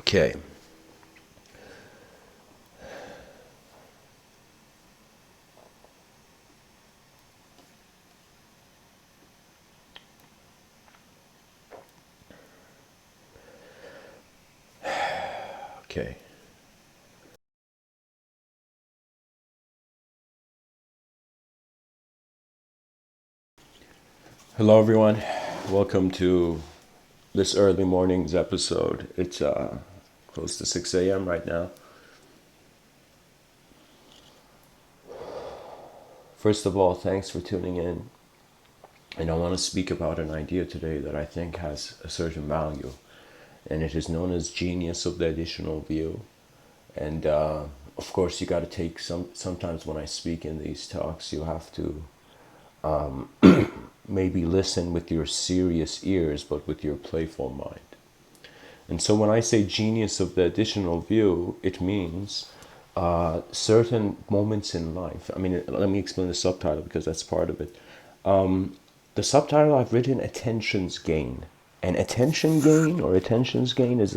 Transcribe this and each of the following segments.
Okay. Okay. Hello, everyone. Welcome to this early morning's episode. It's close to 6 a.m. right now. First of all, thanks for tuning in. And I want to speak about an idea today that I think has a certain value. And it is known as genius of the additional view. And of course, you got to take sometimes when I speak in these talks, you have to maybe listen with your serious ears, but with your playful mind. And so when I say genius of the additional view, it means certain moments in life. I mean, let me explain the subtitle because that's part of it. The subtitle I've written, attention's gain. And attention gain or attention's gain is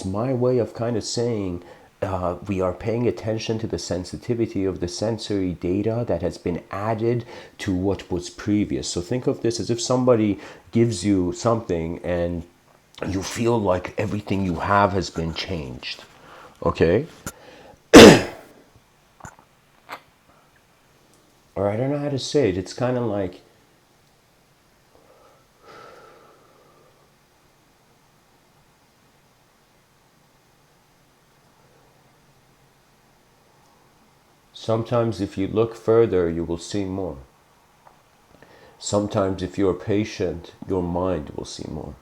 my way of kind of saying we are paying attention to the sensitivity of the sensory data that has been added to what was previous. So think of this as if somebody gives you something and you feel like everything you have has been changed. Okay? Or I don't know how to say it. It's kind of like sometimes if you look further, you will see more. Sometimes if you're patient, your mind will see more.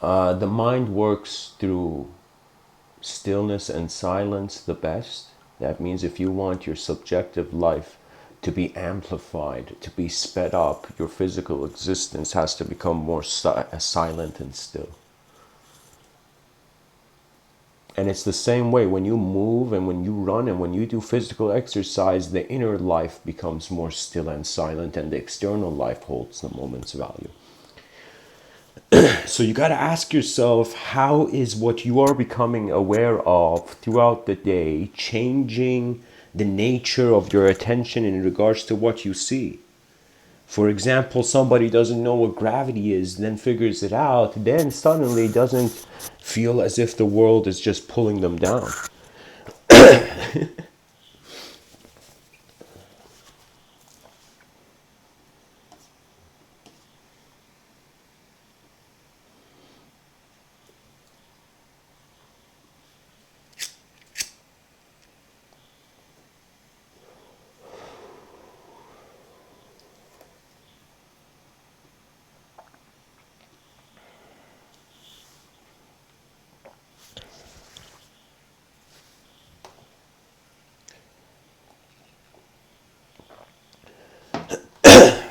The mind works through stillness and silence the best. That means if you want your subjective life to be amplified, to be sped up, your physical existence has to become more silent and still. And it's the same way when you move and when you run and when you do physical exercise, the inner life becomes more still and silent, and the external life holds the moment's value. So you got to ask yourself, how is what you are becoming aware of throughout the day changing the nature of your attention in regards to what you see? For example, somebody doesn't know what gravity is, then figures it out, then suddenly doesn't feel as if the world is just pulling them down.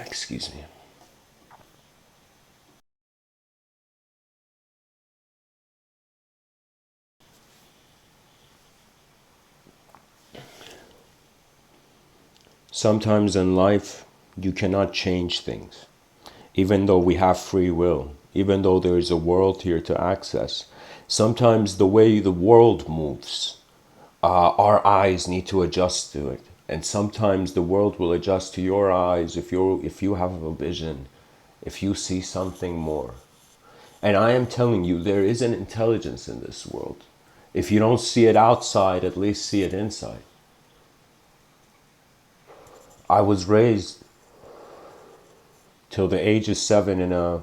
Excuse me. Sometimes in life, you cannot change things. Even though we have free will, even though there is a world here to access, sometimes the way the world moves, our eyes need to adjust to it. And sometimes the world will adjust to your eyes if you have a vision, if you see something more. And I am telling you, there is an intelligence in this world. If you don't see it outside, at least see it inside. I was raised till the age of 7 in a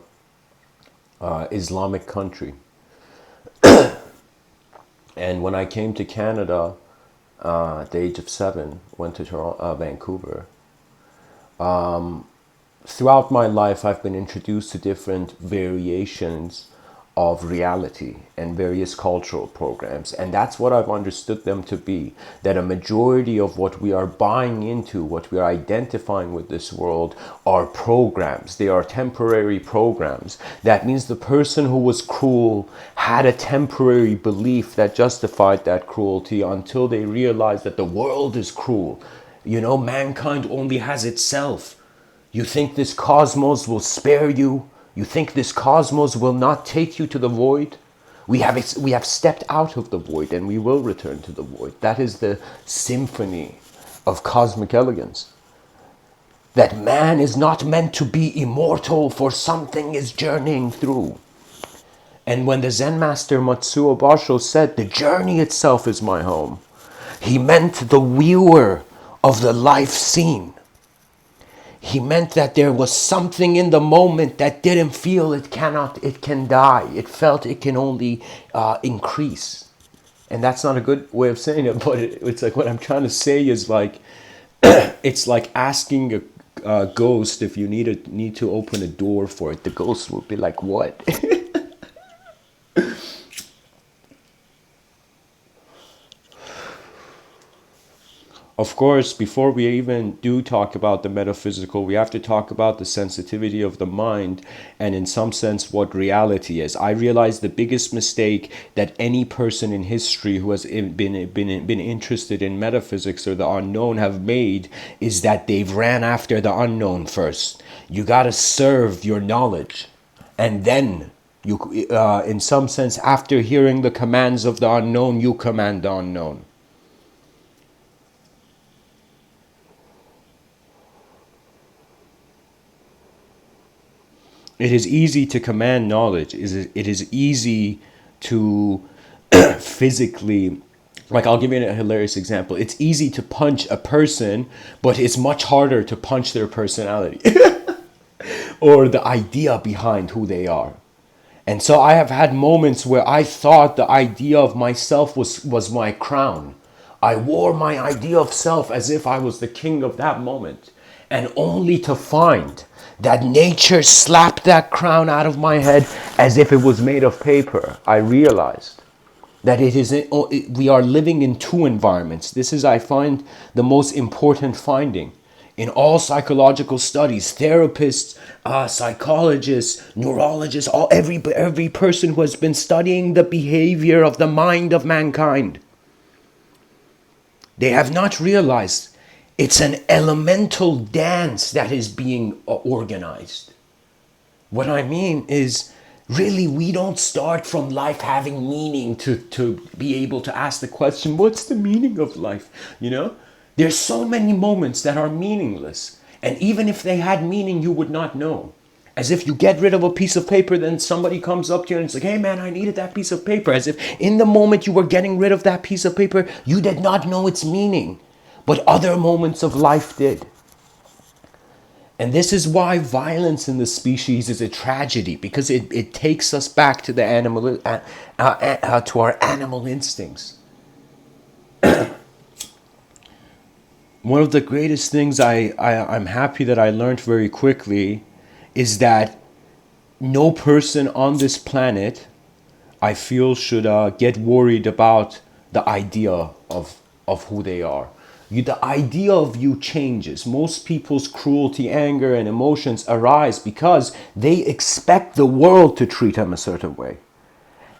Islamic country. And when I came to Canada at the age of 7, went to Vancouver, throughout my life I've been introduced to different variations of reality and various cultural programs, and that's what I've understood them to be, that a majority of what we are buying into, what we are identifying with this world, are programs. They are temporary programs. That means the person who was cruel had a temporary belief that justified that cruelty until they realized that the world is cruel. You know, mankind only has itself. You think this cosmos will spare you? You think this cosmos will not take you to the void? We have stepped out of the void and we will return to the void. That is the symphony of cosmic elegance. That man is not meant to be immortal, for something is journeying through. And when the Zen master Matsuo Basho said, the journey itself is my home, he meant the viewer of the life scene. He meant that there was something in the moment that didn't feel it can die. It felt it can only increase. And that's not a good way of saying it, but it's like what I'm trying to say is like, it's like asking a ghost if you need to open a door for it. The ghost will be like, what? Of course, before we even do talk about the metaphysical, we have to talk about the sensitivity of the mind and, in some sense, what reality is. I realize the biggest mistake that any person in history who has been interested in metaphysics or the unknown have made is that they've ran after the unknown first. You got to serve your knowledge, and then you, in some sense, after hearing the commands of the unknown, you command the unknown. It is easy to command knowledge. It is easy to physically, like I'll give you a hilarious example. It's easy to punch a person, but it's much harder to punch their personality or the idea behind who they are. And so I have had moments where I thought the idea of myself was my crown. I wore my idea of self as if I was the king of that moment, and only to find that nature slapped that crown out of my head as if it was made of paper. I realized that we are living in two environments. This is, I find, the most important finding. In all psychological studies, therapists, psychologists, neurologists, every person who has been studying the behavior of the mind of mankind, they have not realized it's an elemental dance that is being organized. What I mean is, really, we don't start from life having meaning to be able to ask the question, what's the meaning of life? You know, there's so many moments that are meaningless. And even if they had meaning, you would not know. As if you get rid of a piece of paper, then somebody comes up to you and it's like, hey man, I needed that piece of paper. As if in the moment you were getting rid of that piece of paper, you did not know its meaning. But other moments of life did. And this is why violence in the species is a tragedy, because it takes us back to the animal, to our animal instincts. One of the greatest things I'm happy that I learned very quickly is that no person on this planet, I feel, should get worried about the idea of who they are. The idea of you changes. Most people's cruelty, anger, and emotions arise because they expect the world to treat them a certain way.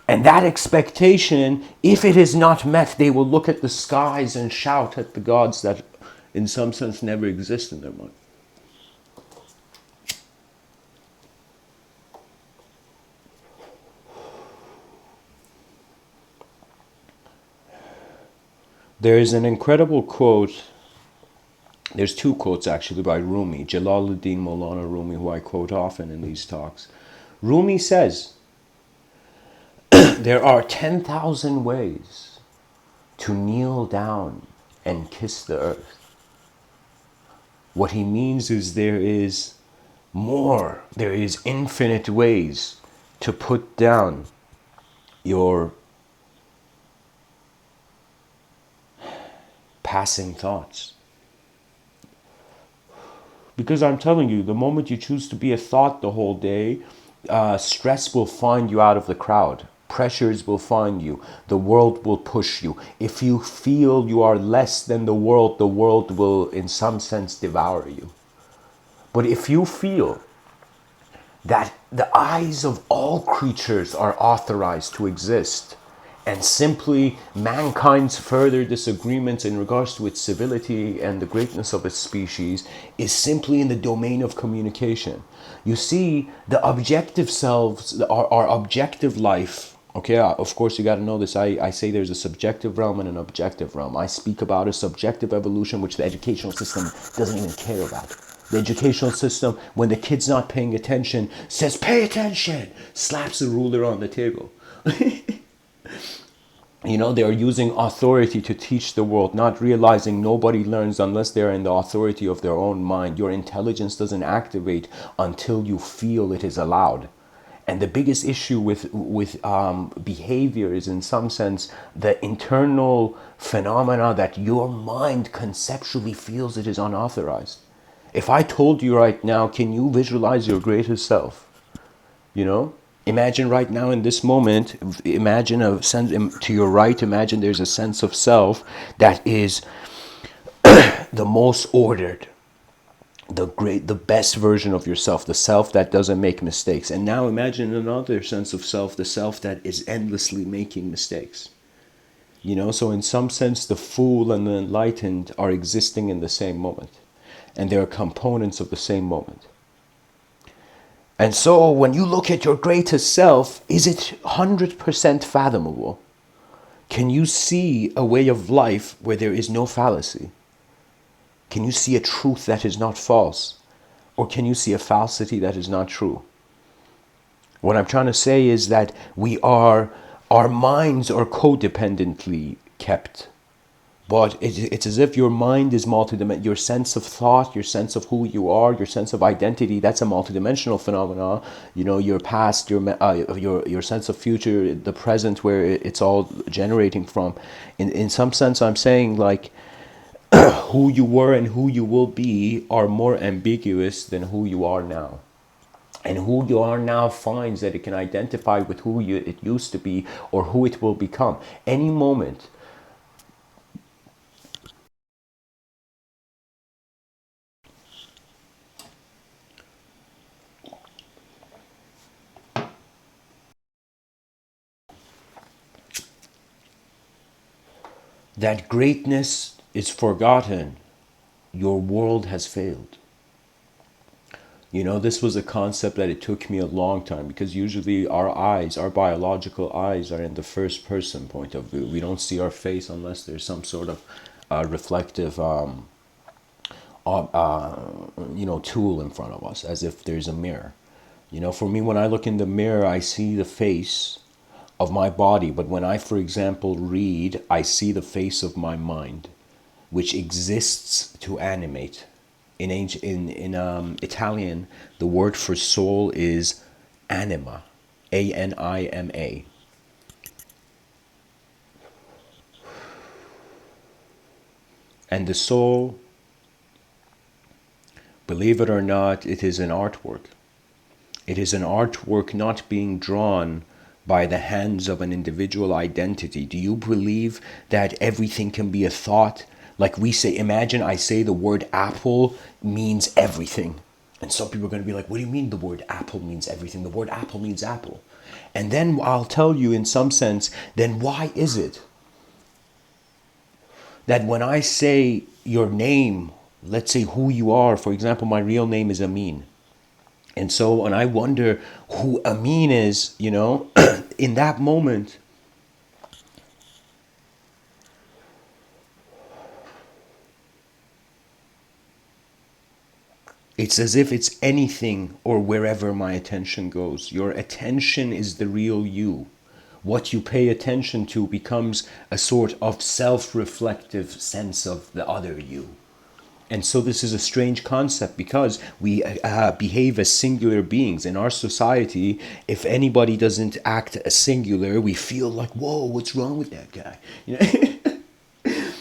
And that expectation, if it is not met, they will look at the skies and shout at the gods that, in some sense, never exist in their mind. There is an incredible quote, there's two quotes actually by Rumi, Jalaluddin Maulana Rumi, who I quote often in these talks. Rumi says, there are 10,000 ways to kneel down and kiss the earth. What he means is there is infinite ways to put down your passing thoughts. Because I'm telling you, the moment you choose to be a thought the whole day, stress will find you out of the crowd. Pressures will find you. The world will push you. If you feel you are less than the world will, in some sense, devour you. But if you feel that the eyes of all creatures are authorized to exist, And simply mankind's further disagreements in regards to its civility and the greatness of its species is simply in the domain of communication. You see, the objective selves, our objective life, okay, of course you got to know this. I say there's a subjective realm and an objective realm. I speak about a subjective evolution, which the educational system doesn't even care about. The educational system, when the kid's not paying attention, says, pay attention, slaps the ruler on the table. You know, they are using authority to teach the world, not realizing nobody learns unless they're in the authority of their own mind. Your intelligence doesn't activate until you feel it is allowed. And the biggest issue with behavior is, in some sense, the internal phenomena that your mind conceptually feels it is unauthorized. If I told you right now, can you visualize your greatest self? You know, imagine right now in this moment, imagine a sense to your right, imagine there's a sense of self that is the most ordered, the best version of yourself, the self that doesn't make mistakes. And now imagine another sense of self, the self that is endlessly making mistakes. You know, so in some sense, the fool and the enlightened are existing in the same moment, and they are components of the same moment. And so when you look at your greatest self, is it 100% fathomable? Can you see a way of life where there is no fallacy? Can you see a truth that is not false? Or can you see a falsity that is not true? What I'm trying to say is that our minds are codependently kept. But it's as if your mind is multidimensional. Your sense of thought, your sense of who you are, your sense of identity, that's a multidimensional phenomenon. You know, your past, your sense of future, the present, where it's all generating from. In some sense, I'm saying like who you were and who you will be are more ambiguous than who you are now. And who you are now finds that it can identify with who it used to be or who it will become. Any moment. That greatness is forgotten, your world has failed. You know, this was a concept that it took me a long time, because usually our eyes, our biological eyes, are in the first person point of view. We don't see our face unless there's some sort of reflective tool in front of us, as if there's a mirror. You know, for me, when I look in the mirror, I see the face of my body. But when I, for example, read, I see the face of my mind, which exists to animate. In Italian, the word for soul is anima, anima. And the soul, believe it or not, it is an artwork. It is an artwork not being drawn by the hands of an individual identity. Do you believe that everything can be a thought? Like we say, imagine I say the word apple means everything. And some people are going to be like, what do you mean the word apple means everything? The word apple means apple. And then I'll tell you, in some sense, then why is it that when I say your name, let's say who you are, for example, my real name is Amin. And so when I wonder who Amin is, you know, in that moment, it's as if it's anything or wherever my attention goes. Your attention is the real you. What you pay attention to becomes a sort of self-reflective sense of the other you. And so this is a strange concept, because we behave as singular beings. In our society, if anybody doesn't act as singular, we feel like, whoa, what's wrong with that guy? You know?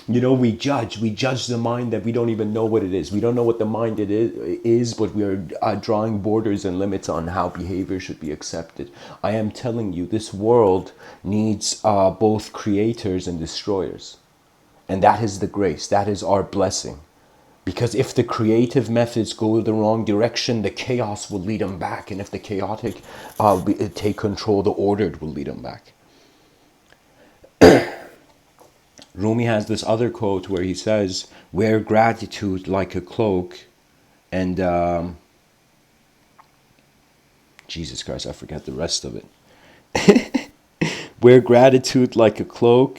You know, we judge the mind that we don't even know what it is. We don't know what the mind it is, but we are drawing borders and limits on how behavior should be accepted. I am telling you, this world needs both creators and destroyers. And that is the grace, that is our blessing. Because if the creative methods go the wrong direction, the chaos will lead them back. And if the chaotic take control, the ordered will lead them back. Rumi has this other quote where he says, wear gratitude like a cloak, and Jesus Christ, I forget the rest of it. Wear gratitude like a cloak,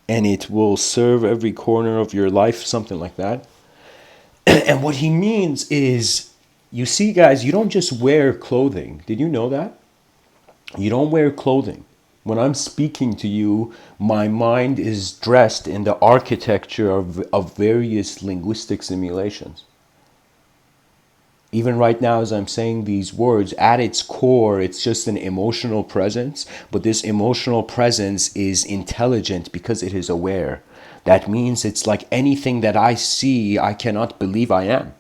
and it will serve every corner of your life, something like that. And what he means is, you see, guys, you don't just wear clothing. Did you know that? You don't wear clothing. When I'm speaking to you, my mind is dressed in the architecture of various linguistic simulations. Even right now, as I'm saying these words, at its core, it's just an emotional presence. But this emotional presence is intelligent because it is aware. That means it's like anything that I see, I cannot believe I am.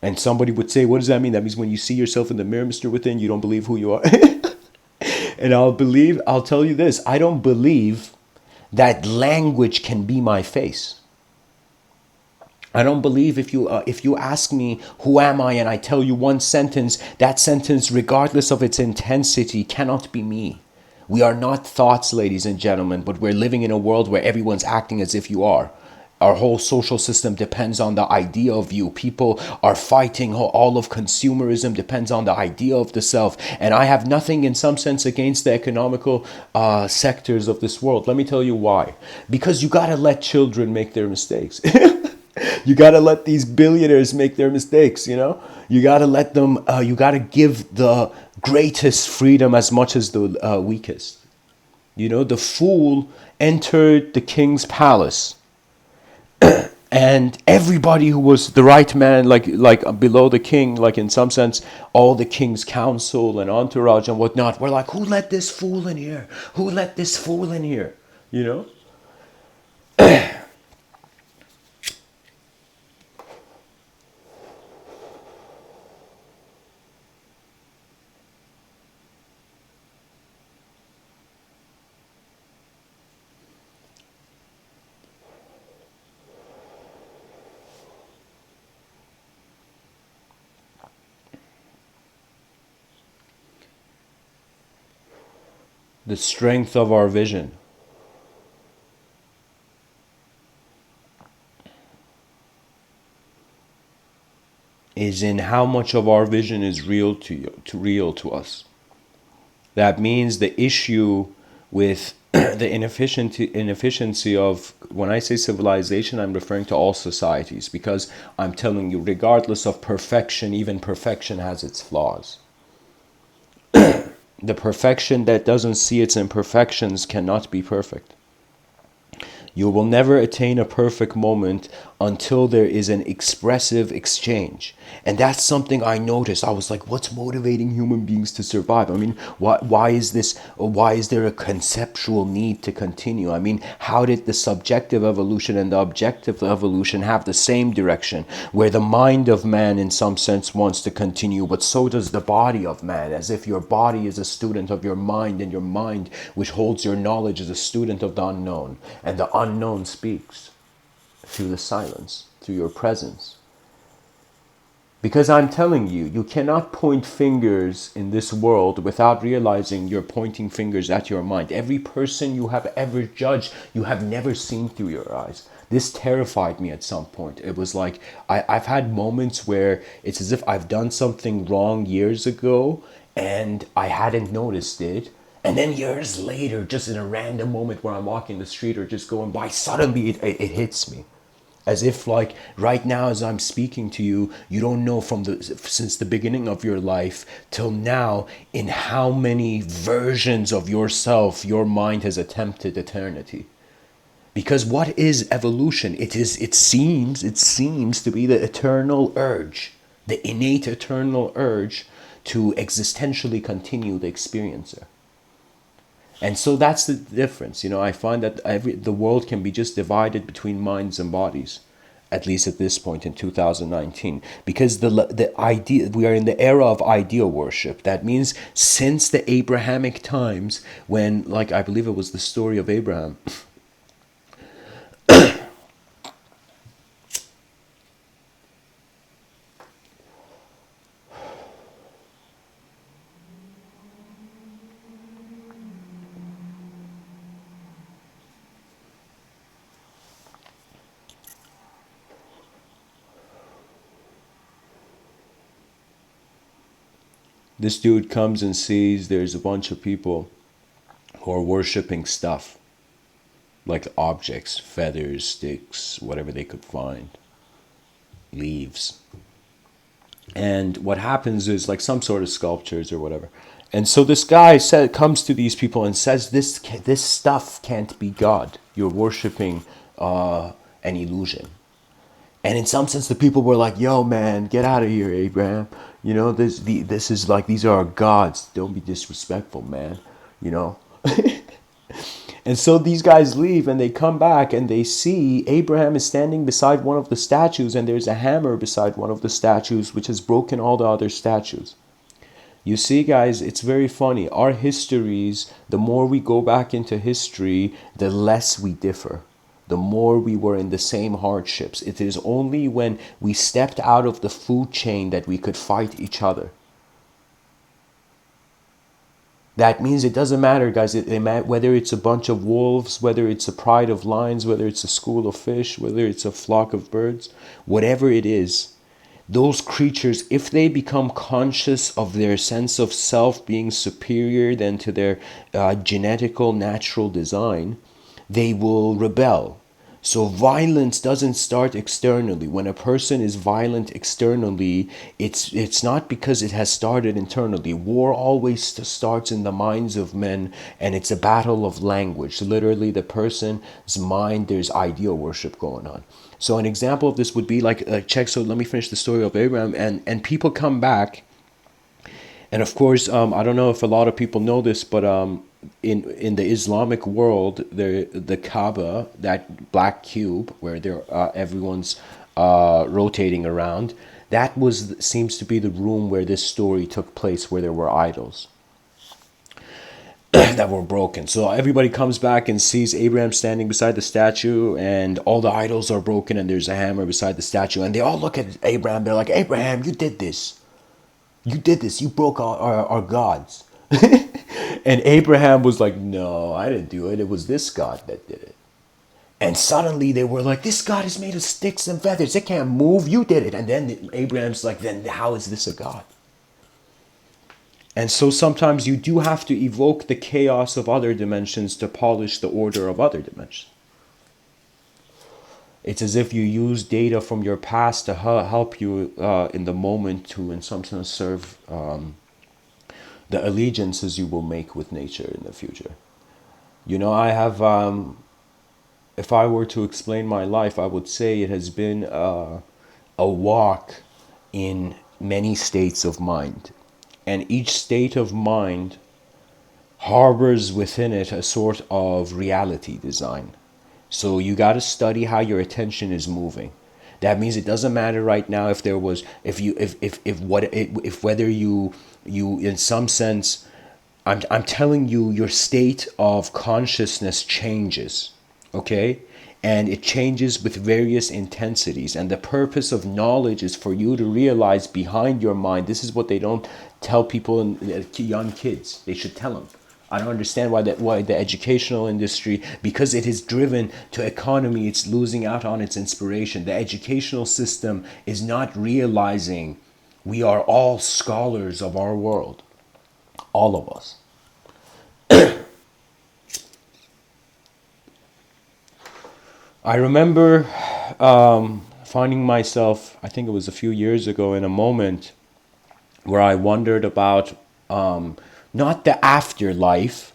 And somebody would say, what does that mean? That means when you see yourself in the mirror, Mr. Within, you don't believe who you are. And I'll tell you this, I don't believe that language can be my face. I don't believe if you ask me who am I and I tell you one sentence, that sentence, regardless of its intensity, cannot be me. We are not thoughts, ladies and gentlemen, but we're living in a world where everyone's acting as if you are. Our whole social system depends on the idea of you. People are fighting. All of consumerism depends on the idea of the self. And I have nothing in some sense against the economical sectors of this world. Let me tell you why. Because you got to let children make their mistakes. You got to let these billionaires make their mistakes, you know? You got to let them, you got to give the greatest freedom as much as the weakest. You know, the fool entered the king's palace, and everybody who was the right man, like below the king, like in some sense, all the king's council and entourage and whatnot, were like, who let this fool in here? Who let this fool in here? You know? The strength of our vision is in how much of our vision is real to you, real to us. That means the issue with the inefficiency of, when I say civilization, I'm referring to all societies, because I'm telling you, regardless of perfection, even perfection has its flaws. The perfection that doesn't see its imperfections cannot be perfect. You will never attain a perfect moment until there is an expressive exchange. And that's something I noticed. I was like, what's motivating human beings to survive? I mean, why is this, why is there a conceptual need to continue? I mean, how did the subjective evolution and the objective evolution have the same direction, where the mind of man in some sense wants to continue, but so does the body of man, as if your body is a student of your mind, and your mind, which holds your knowledge, is a student of the unknown. And the unknown speaks through the silence, through your presence. Because I'm telling you, you cannot point fingers in this world without realizing you're pointing fingers at your mind. Every person you have ever judged, you have never seen through your eyes. This terrified me at some point. It was like, I've had moments where it's as if I've done something wrong years ago and I hadn't noticed it. And then years later, just in a random moment where I'm walking the street or just going by, suddenly it hits me. As if, like, right now as I'm speaking to you, you don't know since the beginning of your life till now in how many versions of yourself your mind has attempted eternity. Because what is evolution? It seems to be the eternal urge, the innate eternal urge to existentially continue the experiencer. And so that's the difference. You know, I find that the world can be just divided between minds and bodies, at least at this point in 2019, because the idea, we are in the era of idea worship. That means since the Abrahamic times, when, like, I believe it was the story of Abraham. This dude comes and sees there's a bunch of people who are worshiping stuff, like objects, feathers, sticks, whatever they could find, leaves. And what happens is like some sort of sculptures or whatever. And so this guy comes to these people and says, this stuff can't be God. You're worshiping an illusion. And in some sense, the people were like, "Yo, man, get out of here, Abraham. You know, this is like, these are our gods. Don't be disrespectful, man. You know." And so these guys leave and they come back and they see Abraham is standing beside one of the statues, and there's a hammer beside one of the statues, which has broken all the other statues. You see, guys, it's very funny. Our histories, the more we go back into history, the less we differ. The more we were in the same hardships. It is only when we stepped out of the food chain that we could fight each other. That means it doesn't matter, guys, whether it's a bunch of wolves, whether it's a pride of lions, whether it's a school of fish, whether it's a flock of birds, whatever it is, those creatures, if they become conscious of their sense of self being superior than to their genetical natural design, they will rebel. So violence doesn't start externally. When a person is violent externally, it's not because it has started internally. War always starts in the minds of men, and it's a battle of language. Literally, the person's mind, there's ideal worship going on. So an example of this would be like check. So let me finish the story of Abraham, and people come back. And of course, I don't know if a lot of people know this, but in the Islamic world, the Kaaba, that black cube where everyone's rotating around, that seems to be the room where this story took place, where there were idols that were broken. So everybody comes back and sees Abraham standing beside the statue, and all the idols are broken, and there's a hammer beside the statue, and they all look at Abraham. They're like, "Abraham, you did this. You did this. You broke our gods." And Abraham was like, "No, I didn't do it. It was this God that did it." And suddenly they were like, "This God is made of sticks and feathers. It can't move. You did it." And then Abraham's like, "Then how is this a God?" And so sometimes you do have to evoke the chaos of other dimensions to polish the order of other dimensions. It's as if you use data from your past to help you in the moment to, in some sense, serve the allegiances you will make with nature in the future. You know, I have, if I were to explain my life, I would say it has been a walk in many states of mind. And each state of mind harbors within it a sort of reality design. So you got to study how your attention is moving. That means it doesn't matter right now if there was, if whether you in some sense, I'm telling you, your state of consciousness changes, okay? And it changes with various intensities. And the purpose of knowledge is for you to realize behind your mind. This is what they don't tell people, young kids. They should tell them. I don't understand why the educational industry, because it is driven to economy, it's losing out on its inspiration. The educational system is not realizing we are all scholars of our world. All of us. I remember finding myself, I think it was a few years ago, in a moment where I wondered about not the afterlife,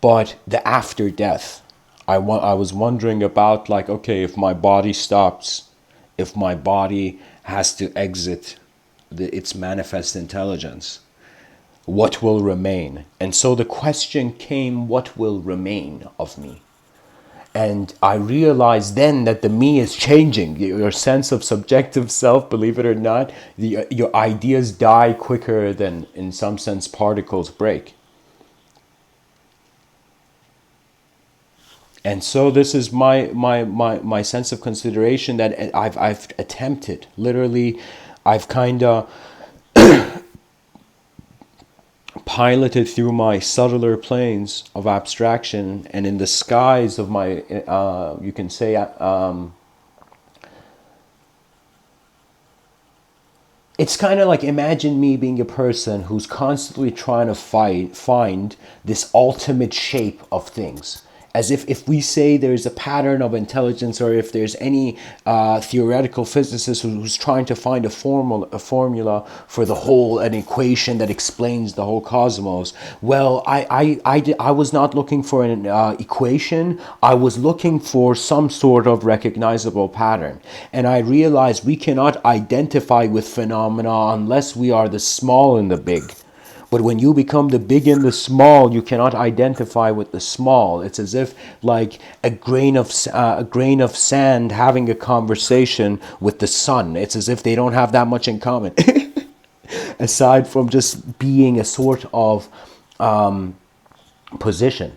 but the after death. I was wondering about, like, okay, if my body stops, if my body has to exit its manifest intelligence, what will remain? And so the question came, what will remain of me? And I realized then that the me is changing. Your sense of subjective self, believe it or not, your ideas die quicker than, in some sense, particles break. And so this is my sense of consideration that I've attempted. Literally, I've kind of piloted through my subtler planes of abstraction, and in the skies of my, you can say, It's kind of like, imagine me being a person who's constantly trying to find this ultimate shape of things. As if we say there's a pattern of intelligence, or if there's any theoretical physicist who's trying to find a formula for the whole, an equation that explains the whole cosmos. Well, I was not looking for an equation. I was looking for some sort of recognizable pattern. And I realized we cannot identify with phenomena unless we are the small and the big. But when you become the big and the small, you cannot identify with the small. It's as if like a grain of sand having a conversation with the sun. It's as if they don't have that much in common, aside from just being a sort of position.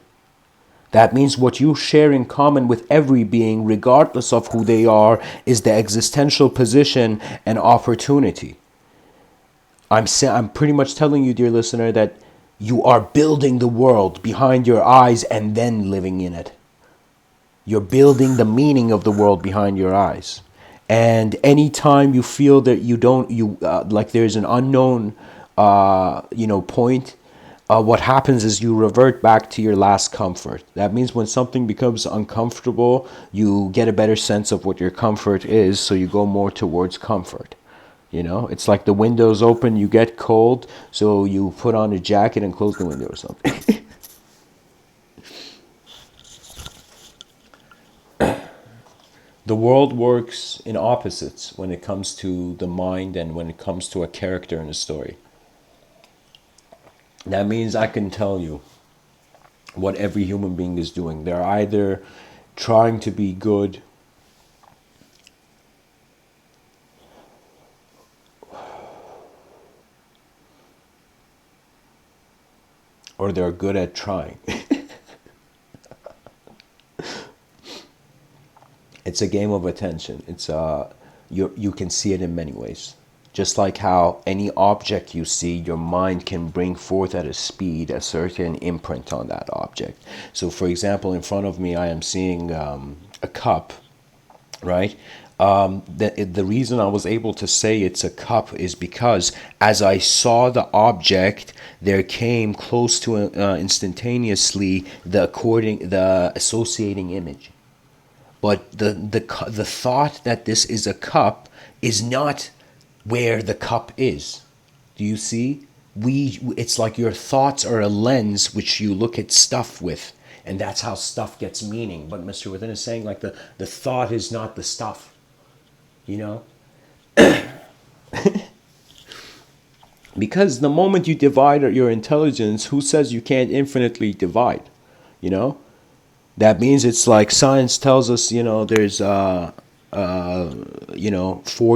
That means what you share in common with every being, regardless of who they are, is the existential position and opportunity. I'm pretty much telling you, dear listener, that you are building the world behind your eyes and then living in it. You're building the meaning of the world behind your eyes. And anytime you feel that like there's an unknown, point, what happens is you revert back to your last comfort. That means when something becomes uncomfortable, you get a better sense of what your comfort is, so you go more towards comfort. It's like the window's open, you get cold, so you put on a jacket and close the window or something. The world works in opposites when it comes to the mind and when it comes to a character in a story. That means I can tell you what every human being is doing. They're either trying to be good, or they're good at trying. It's a game of attention. It's you can see it in many ways. Just like how any object you see, your mind can bring forth at a speed a certain imprint on that object. So for example, in front of me I am seeing a cup, right? The reason I was able to say it's a cup is because as I saw the object, there came close to instantaneously the associating image. But the thought that this is a cup is not where the cup is. Do you see? It's like your thoughts are a lens which you look at stuff with, and that's how stuff gets meaning. But Mr. Within is saying like the thought is not the stuff. Because the moment you divide your intelligence, who says you can't infinitely divide? That means it's like science tells us, there's 4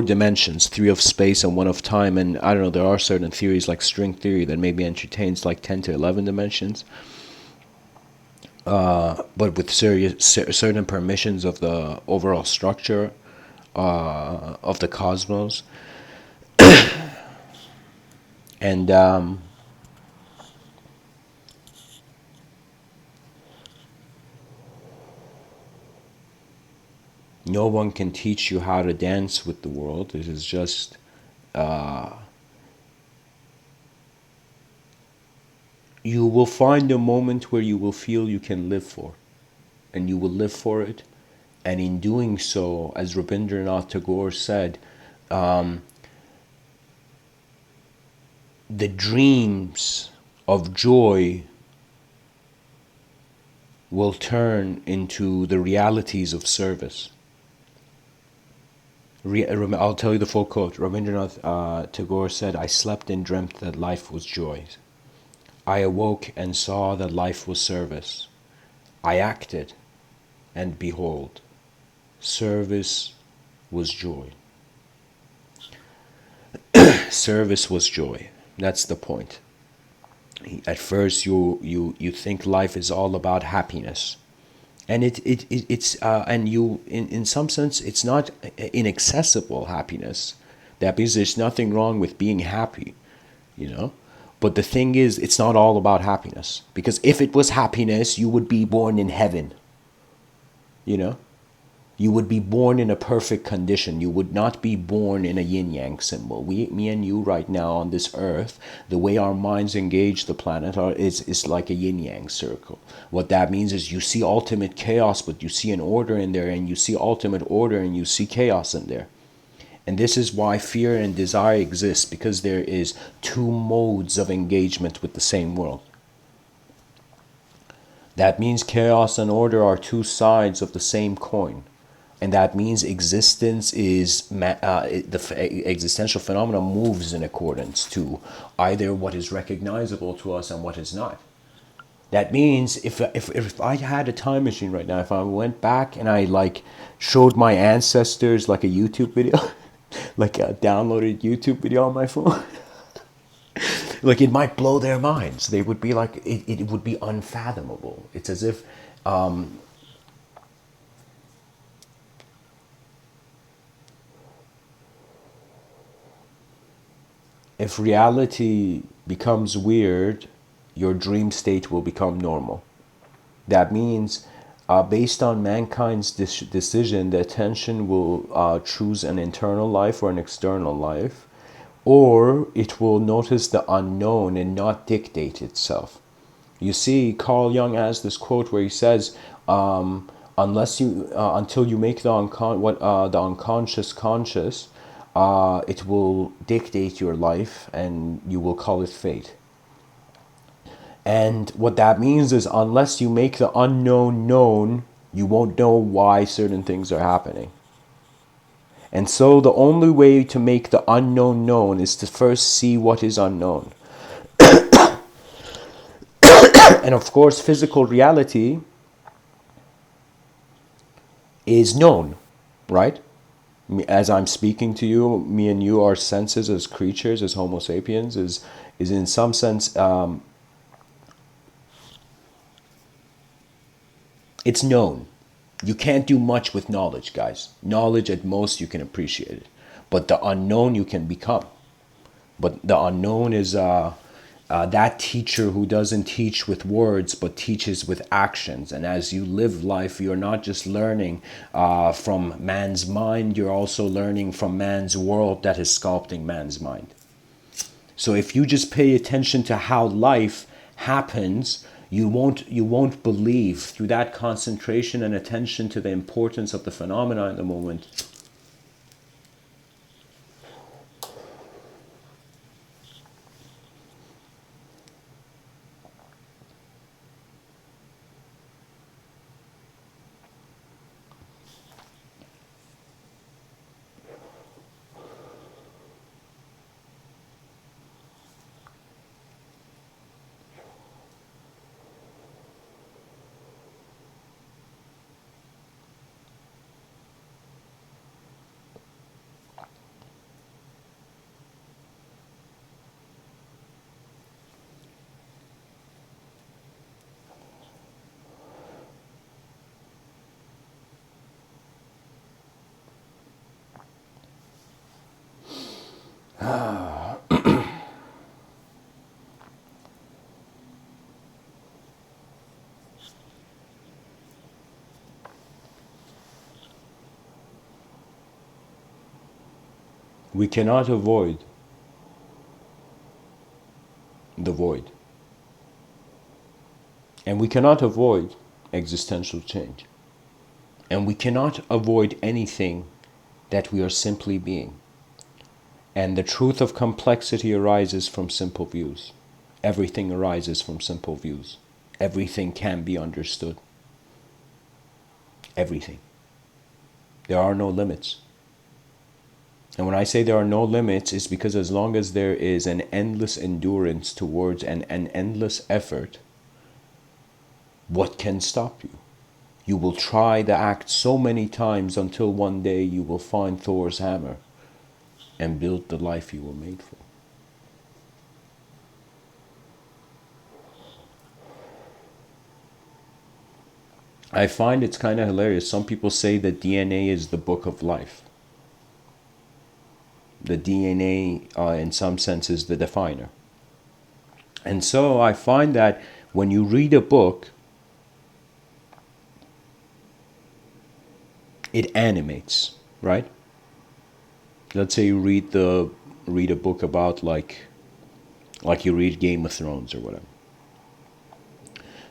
dimensions, 3 of space and 1 of time, and I don't know, there are certain theories like string theory that maybe entertains like 10 to 11 dimensions. But with certain permissions of the overall structure of the cosmos. And no one can teach you how to dance with the world. It is just you will find a moment where you will feel you can live for, and you will live for it. And in doing so, as Rabindranath Tagore said, the dreams of joy will turn into the realities of service. I'll tell you the full quote. Rabindranath Tagore said, "I slept and dreamt that life was joy. I awoke and saw that life was service. I acted, and behold, service was joy." Service was joy. That's the point. At first, you think life is all about happiness, and it's and you in some sense it's not inaccessible happiness. That means there's nothing wrong with being happy, But the thing is, it's not all about happiness, because if it was happiness, you would be born in heaven, You would be born in a perfect condition. You would not be born in a yin-yang symbol. Me and you right now on this earth, the way our minds engage the planet is like a yin-yang circle. What that means is you see ultimate chaos, but you see an order in there, and you see ultimate order and you see chaos in there. And this is why fear and desire exist, because there is two modes of engagement with the same world. That means chaos and order are two sides of the same coin. And that means existence is, the existential phenomena moves in accordance to either what is recognizable to us and what is not. That means if I had a time machine right now, if I went back and I like showed my ancestors like a YouTube video, like a downloaded YouTube video on my phone, like it might blow their minds. They would be like, it would be unfathomable. It's as if reality becomes weird, your dream state will become normal. That means, based on mankind's decision, the attention will choose an internal life or an external life, or it will notice the unknown and not dictate itself. You see, Carl Jung has this quote where he says, until you make the unconscious conscious, it will dictate your life and you will call it fate. And what that means is, unless you make the unknown known, you won't know why certain things are happening. And so the only way to make the unknown known is to first see what is unknown. And of course, physical reality is known, right? As I'm speaking to you, me and you, our senses as creatures, as Homo sapiens, is in some sense, it's known. You can't do much with knowledge, guys. Knowledge, at most, you can appreciate it. But the unknown you can become. But the unknown is that teacher who doesn't teach with words, but teaches with actions. And as you live life, you're not just learning from man's mind, you're also learning from man's world that is sculpting man's mind. So if you just pay attention to how life happens, you won't believe. Through that concentration and attention to the importance of the phenomena in the moment, we cannot avoid the void. And we cannot avoid existential change. And we cannot avoid anything that we are simply being. And the truth of complexity arises from simple views. Everything arises from simple views. Everything can be understood. Everything. There are no limits. And when I say there are no limits, it's because as long as there is an endless endurance towards an endless effort, what can stop you? You will try the act so many times until one day you will find Thor's hammer and build the life you were made for. I find it's kind of hilarious. Some people say that DNA is the book of life. The DNA, in some sense, is the definer. And so I find that when you read a book, it animates, right? Let's say you read a book about like you read Game of Thrones or whatever.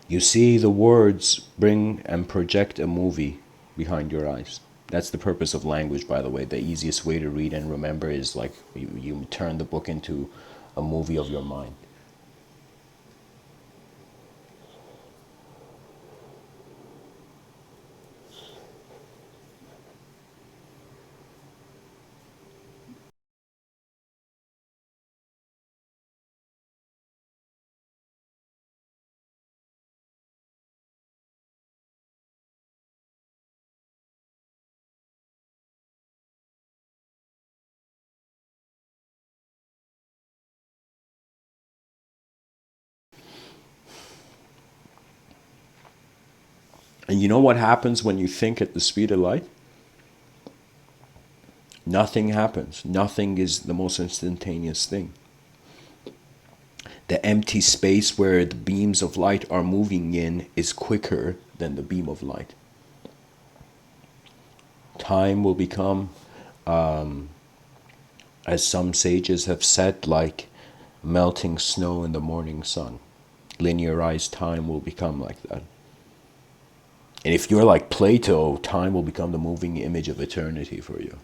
You see the words bring and project a movie behind your eyes. That's the purpose of language, by the way. The easiest way to read and remember is like you turn the book into a movie of your mind. And you know what happens when you think at the speed of light? Nothing happens. Nothing is the most instantaneous thing. The empty space where the beams of light are moving in is quicker than the beam of light. Time will become, as some sages have said, like melting snow in the morning sun. Linearized time will become like that. And if you're like Plato, time will become the moving image of eternity for you.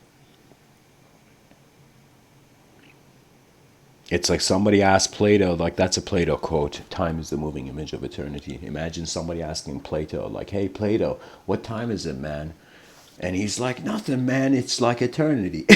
It's like somebody asked Plato, like that's a Plato quote, time is the moving image of eternity. Imagine somebody asking Plato, like, hey Plato, what time is it, man? And he's like, nothing, man, it's like eternity.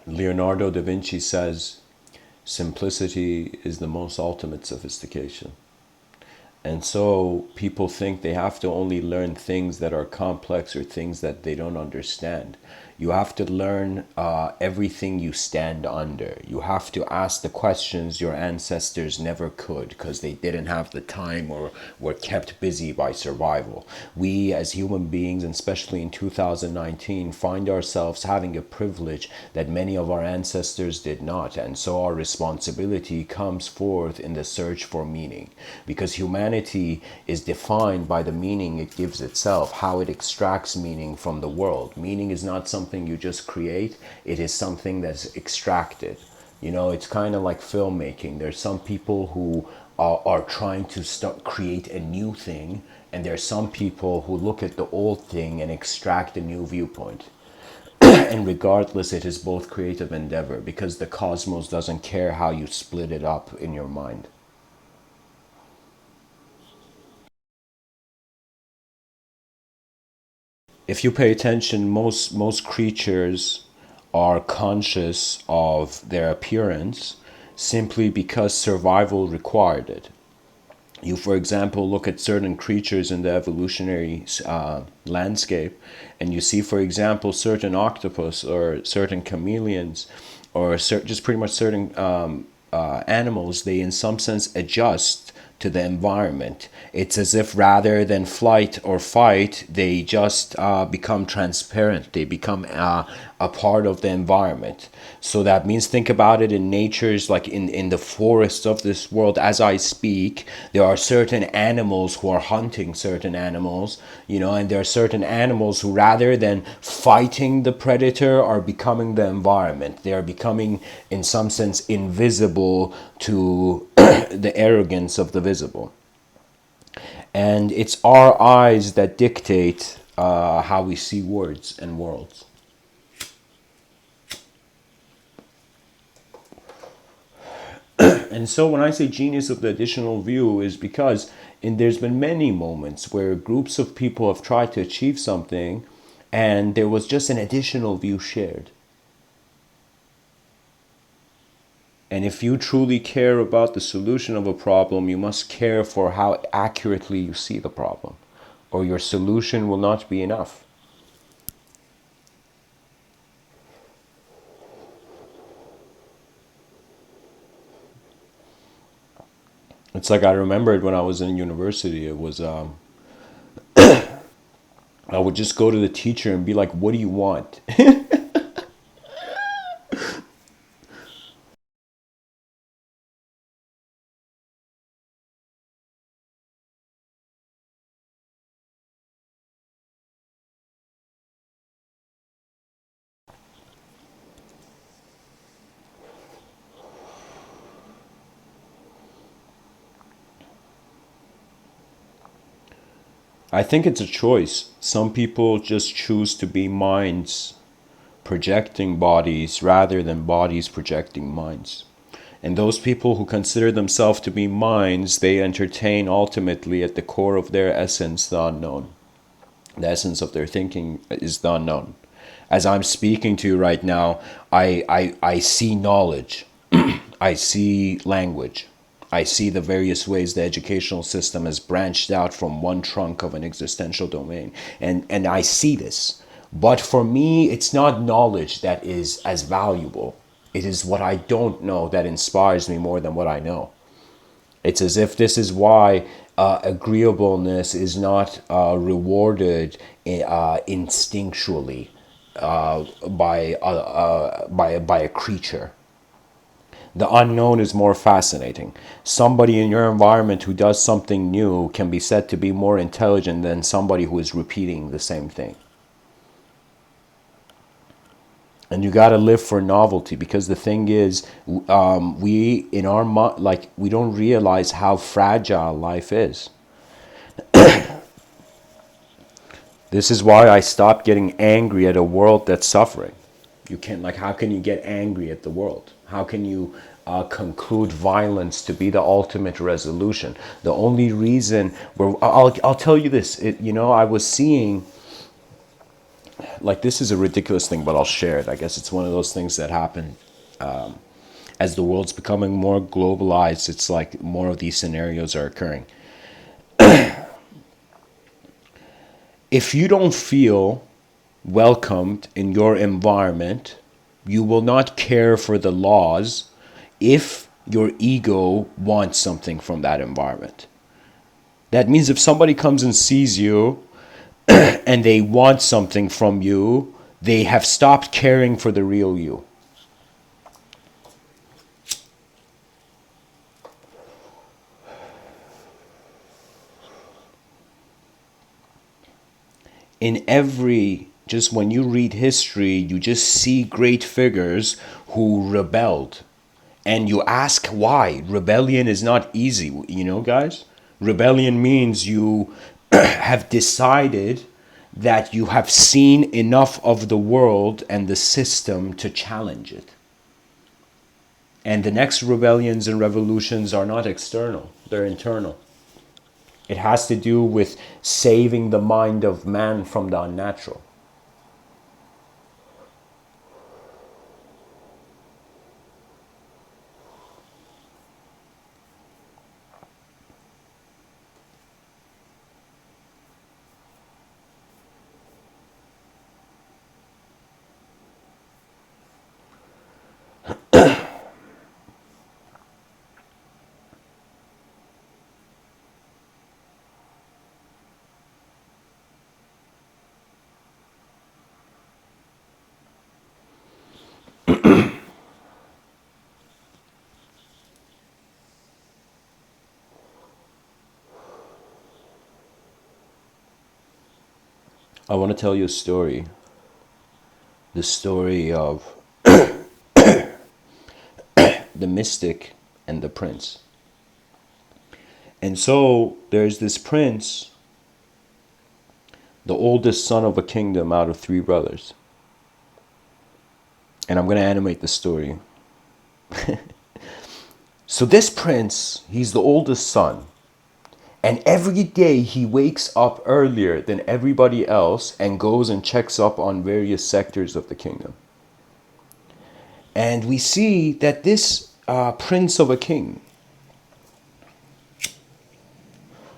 Leonardo da Vinci says, simplicity is the most ultimate sophistication. And so people think they have to only learn things that are complex or things that they don't understand. You have to learn everything you stand under. You have to ask the questions your ancestors never could because they didn't have the time or were kept busy by survival. We as human beings, and especially in 2019, find ourselves having a privilege that many of our ancestors did not. And so our responsibility comes forth in the search for meaning, because humanity is defined by the meaning it gives itself, how it extracts meaning from the world. Meaning is not something you just create, it is something that's extracted. You know, it's kind of like filmmaking. There's some people who are trying to create a new thing, and there's some people who look at the old thing and extract a new viewpoint. And regardless, it is both creative endeavor, because the cosmos doesn't care how you split it up in your mind. If you pay attention, most creatures are conscious of their appearance simply because survival required it. You, for example, look at certain creatures in the evolutionary landscape, and you see, for example, certain octopus or certain chameleons, or just pretty much certain animals. They, in some sense, adjust to the environment. It's as if rather than flight or fight, they just become transparent. They become a part of the environment. So that means, think about it in nature's, like in the forests of this world. As I speak, there are certain animals who are hunting certain animals, you know, and there are certain animals who, rather than fighting the predator, are becoming the environment. They are becoming, in some sense, invisible to the arrogance of the visible. And it's our eyes that dictate how we see words and worlds. And so when I say genius of the additional view, is because there's been many moments where groups of people have tried to achieve something and there was just an additional view shared. And if you truly care about the solution of a problem, you must care for how accurately you see the problem, or your solution will not be enough. It's like, I remembered when I was in university, it was I would just go to the teacher and be like, "What do you want?" I think it's a choice. Some people just choose to be minds projecting bodies rather than bodies projecting minds. And those people who consider themselves to be minds, they entertain ultimately at the core of their essence the unknown. The essence of their thinking is the unknown. As I'm speaking to you right now, I see knowledge. I see language. I see the various ways the educational system has branched out from one trunk of an existential domain. And I see this. But for me, it's not knowledge that is as valuable. It is what I don't know that inspires me more than what I know. It's as if this is why agreeableness is not rewarded instinctually by a creature. The unknown is more fascinating. Somebody in your environment who does something new can be said to be more intelligent than somebody who is repeating the same thing. And you got to live for novelty, because the thing is, we in our like, we don't realize how fragile life is. This is why I stopped getting angry at a world that's suffering. You can't, like, how can you get angry at the world? How can you conclude violence to be the ultimate resolution? The only reason I'll tell you this, I was seeing, like, this is a ridiculous thing, but I'll share it. I guess it's one of those things that happen as the world's becoming more globalized. It's like more of these scenarios are occurring. If you don't feel welcomed in your environment, you will not care for the laws if your ego wants something from that environment. That means if somebody comes and sees you and they want something from you, they have stopped caring for the real you. Just when you read history, you just see great figures who rebelled. And you ask why. Rebellion is not easy, guys? Rebellion means you have decided that you have seen enough of the world and the system to challenge it. And the next rebellions and revolutions are not external, they're internal. It has to do with saving the mind of man from the unnatural. I want to tell you a story. The story of the mystic and the prince. And so there's this prince, the oldest son of a kingdom out of 3 brothers. And I'm going to animate the story. So this prince, he's the oldest son. And every day he wakes up earlier than everybody else and goes and checks up on various sectors of the kingdom. And we see that this prince of a king,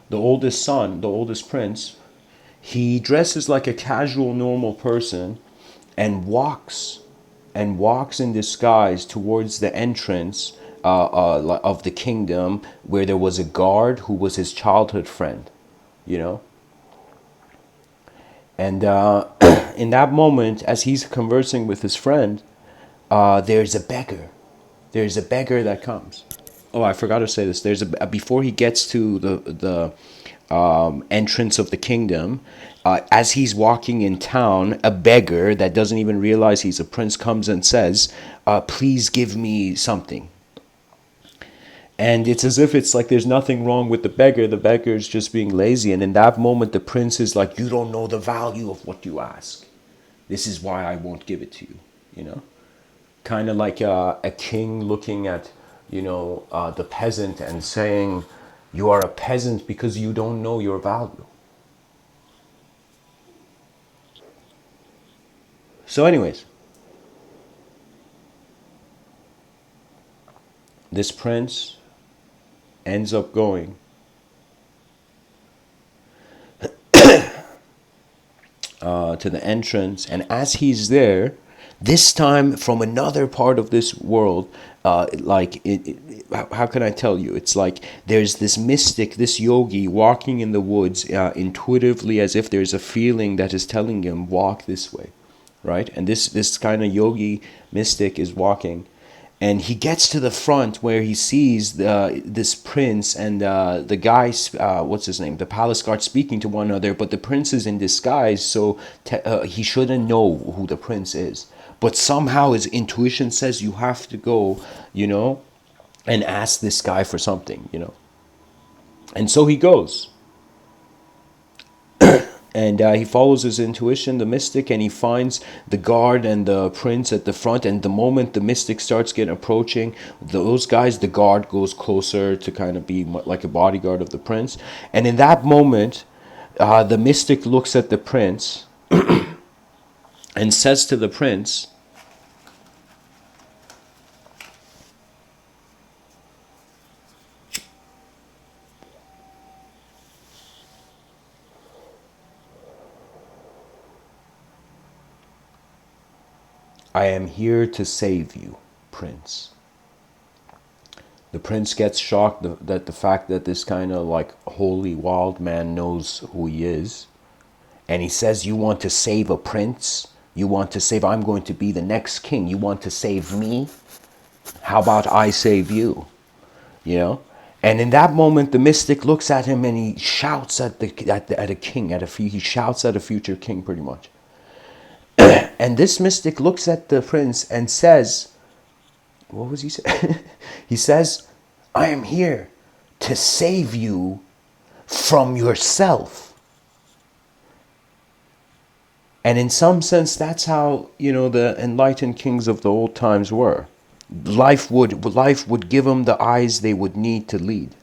the oldest son, the oldest prince, he dresses like a casual, normal person and walks in disguise towards the entrance of the kingdom, where there was a guard who was his childhood friend, you know. And in that moment, as he's conversing with his friend, there's a beggar. There's a beggar that comes. Oh, I forgot to say this. There's a before he gets to the entrance of the kingdom, as he's walking in town, a beggar that doesn't even realize he's a prince comes and says, "Please give me something." And it's as if it's like there's nothing wrong with the beggar. The beggar's just being lazy. And in that moment, the prince is like, "You don't know the value of what you ask. This is why I won't give it to you." You know, kind of like a king looking at, the peasant and saying, "You are a peasant because you don't know your value." So anyways, this prince ends up going to the entrance, and as he's there, this time from another part of this world, how can I tell you? It's like there's this mystic, this yogi walking in the woods intuitively, as if there's a feeling that is telling him, walk this way, right? And this kind of yogi mystic is walking, and he gets to the front where he sees this prince and the guy, what's his name, the palace guard, speaking to one another, but the prince is in disguise, so he shouldn't know who the prince is. But somehow his intuition says you have to go, and ask this guy for something. And so he goes. And he follows his intuition, the mystic, and he finds the guard and the prince at the front. And the moment the mystic starts getting approaching those guys, the guard goes closer to kind of be like a bodyguard of the prince. And in that moment, the mystic looks at the prince and says to the prince, "I am here to save you, prince." The prince gets shocked that the fact that this kind of like holy wild man knows who he is. And he says, "You want to save a prince? You want to save, I'm going to be the next king. You want to save me? How about I save you?" And in that moment, the mystic looks at him and he shouts at a king, he shouts at a future king, pretty much. And this mystic looks at the prince and says, what was he saying? He says, "I am here to save you from yourself." And in some sense, that's how, the enlightened kings of the old times were. Life would give them the eyes they would need to lead.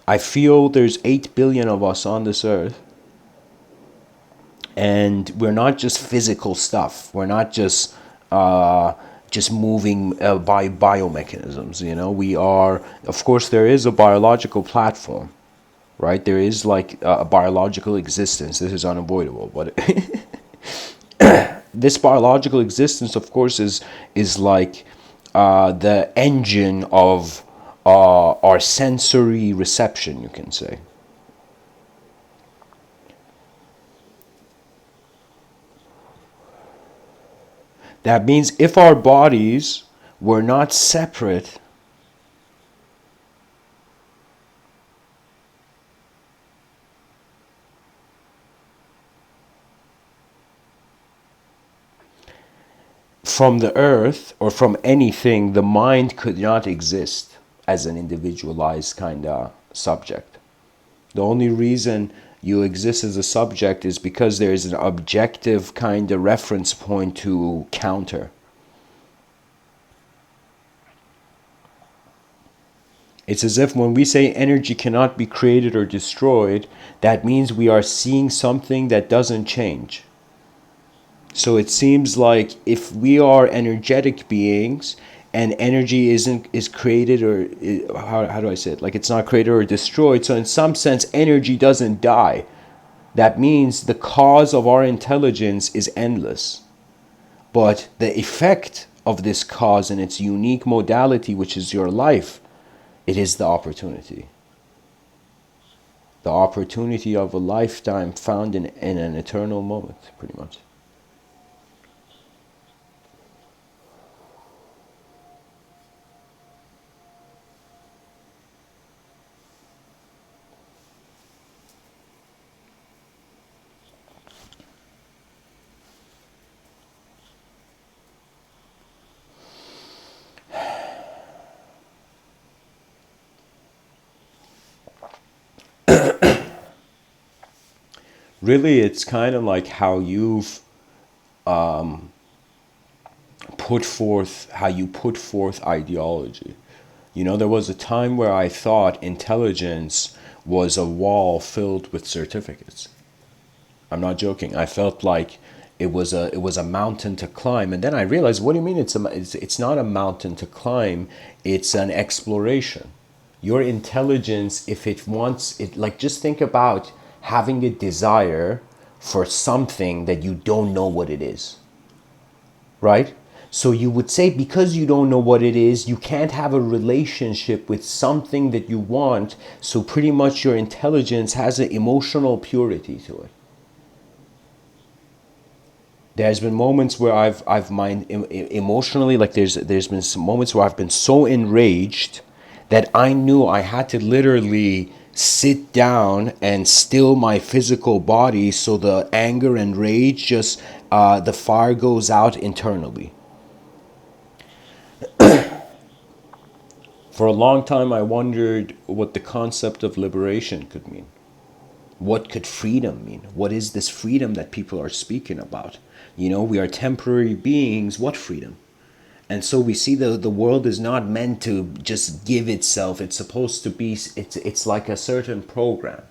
I feel there's 8 billion of us on this earth, and we're not just physical stuff. We're not just moving by biomechanisms. We are, of course, there is a biological platform, right? There is like a biological existence. This is unavoidable, but this biological existence, of course, is like the engine of our sensory reception, you can say. That means if our bodies we're not separate from the earth or from anything. The mind could not exist as an individualized kind of subject. The only reason you exist as a subject is because there is an objective kind of reference point to counter. It's as if when we say energy cannot be created or destroyed, that means we are seeing something that doesn't change. So it seems like if we are energetic beings and energy is created, or how do I say it? Like it's not created or destroyed. So in some sense, energy doesn't die. That means the cause of our intelligence is endless. But the effect of this cause and its unique modality, which is your life, it is the opportunity. The opportunity of a lifetime found in an eternal moment, pretty much. Really, it's kind of like how you've how you put forth ideology. You know, there was a time where I thought intelligence was a wall filled with certificates. I'm not joking. I felt like it was a mountain to climb, and then I realized, what do you mean it's not a mountain to climb? It's an exploration. Your intelligence, if it wants it, like just think about having a desire for something that you don't know what it is, right? So you would say, because you don't know what it is, you can't have a relationship with something that you want. So pretty much your intelligence has an emotional purity to it. There's been moments where I've mind emotionally, like there's been some moments where I've been so enraged that I knew I had to literally sit down and still my physical body, so the anger and rage just the fire goes out internally. For a long time I wondered what the concept of liberation could mean. What could freedom mean? What is this freedom that people are speaking about? You know, we are temporary beings. What freedom? And so we see the world is not meant to just give itself. It's supposed to be, it's like a certain program.